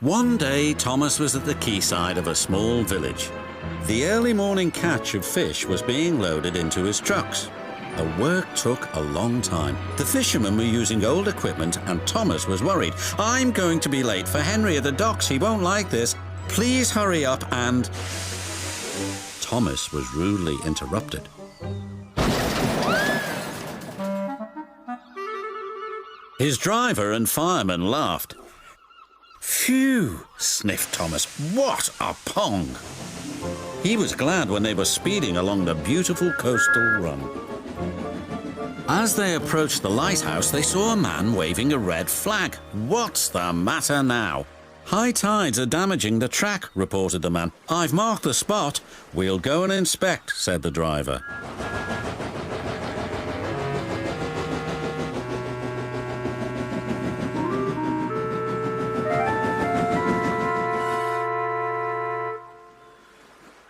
One day, Thomas was at the quayside of a small village. The early morning catch of fish was being loaded into his trucks. The work took a long time. The fishermen were using old equipment and Thomas was worried. "I'm going to be late for Henry at the docks. He won't like this. Please hurry up," and Thomas was rudely interrupted. His driver and fireman laughed. "Phew," sniffed Thomas, "what a pong!" He was glad when they were speeding along the beautiful coastal run. As they approached the lighthouse, they saw a man waving a red flag. "What's the matter now?" "High tides are damaging the track," reported the man. "I've marked the spot." "We'll go and inspect," said the driver.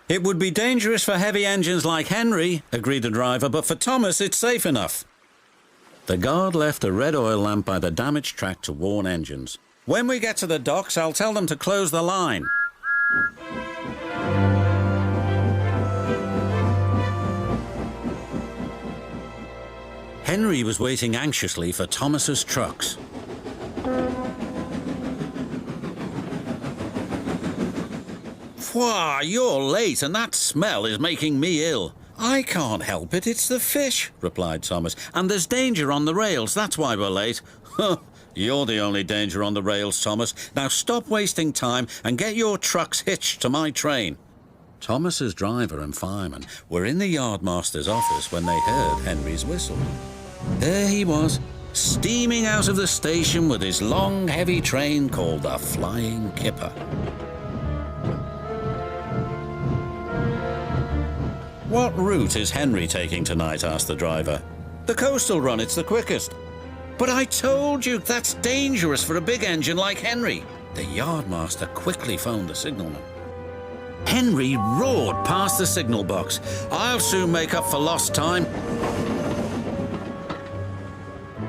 "It would be dangerous for heavy engines like Henry," agreed the driver, "but for Thomas it's safe enough." The guard left a red oil lamp by the damaged track to warn engines. "When we get to the docks, I'll tell them to close the line." Henry was waiting anxiously for Thomas's trucks. "Why, you're late, and that smell is making me ill." "I can't help it, it's the fish," replied Thomas. "And there's danger on the rails, that's why we're late." "Huh, you're the only danger on the rails, Thomas. Now stop wasting time and get your trucks hitched to my train." Thomas's driver and fireman were in the yardmaster's office when they heard Henry's whistle. There he was, steaming out of the station with his long, heavy train called the Flying Kipper. "What route is Henry taking tonight?" asked the driver. "The coastal run, it's the quickest." "But I told you that's dangerous for a big engine like Henry." The yardmaster quickly phoned the signalman. Henry roared past the signal box. "I'll soon make up for lost time."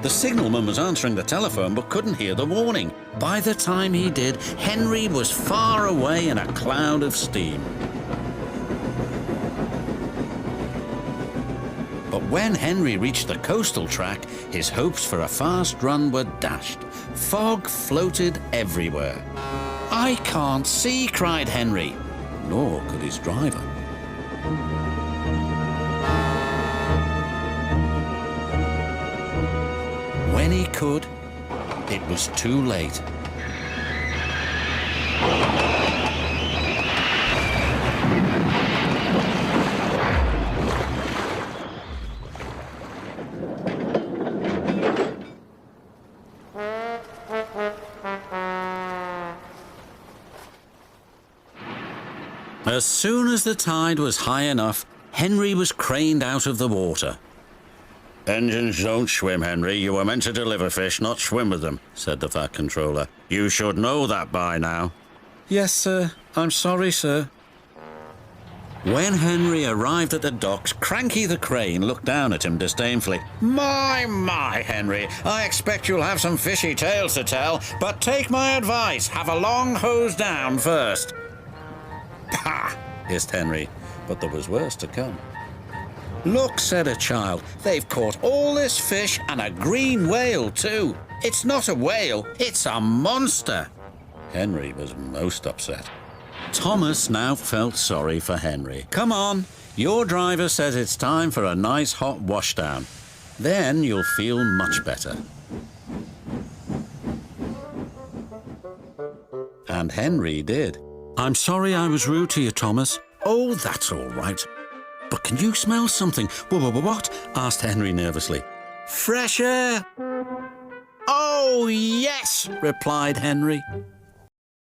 The signalman was answering the telephone but couldn't hear the warning. By the time he did, Henry was far away in a cloud of steam. But when Henry reached the coastal track, his hopes for a fast run were dashed. Fog floated everywhere. "I can't see," cried Henry. Nor could his driver. When he could, it was too late. As soon as the tide was high enough, Henry was craned out of the water. "Engines don't swim, Henry. You were meant to deliver fish, not swim with them," said the fat controller. "You should know that by now." "Yes, sir. I'm sorry, sir." When Henry arrived at the docks, Cranky the crane looked down at him disdainfully. My, Henry, I expect you'll have some fishy tales to tell, but take my advice, have a long hose down first." "Pah!" hissed Henry, but there was worse to come. "Look," said a child, "they've caught all this fish and a green whale too. It's not a whale, it's a monster." Henry was most upset. Thomas now felt sorry for Henry. "Come on, your driver says it's time for a nice hot washdown. Then you'll feel much better." And Henry did. "I'm sorry I was rude to you, Thomas." "Oh, that's all right. But can you smell something?" What? asked Henry nervously. "Fresh air." "Oh, yes," replied Henry.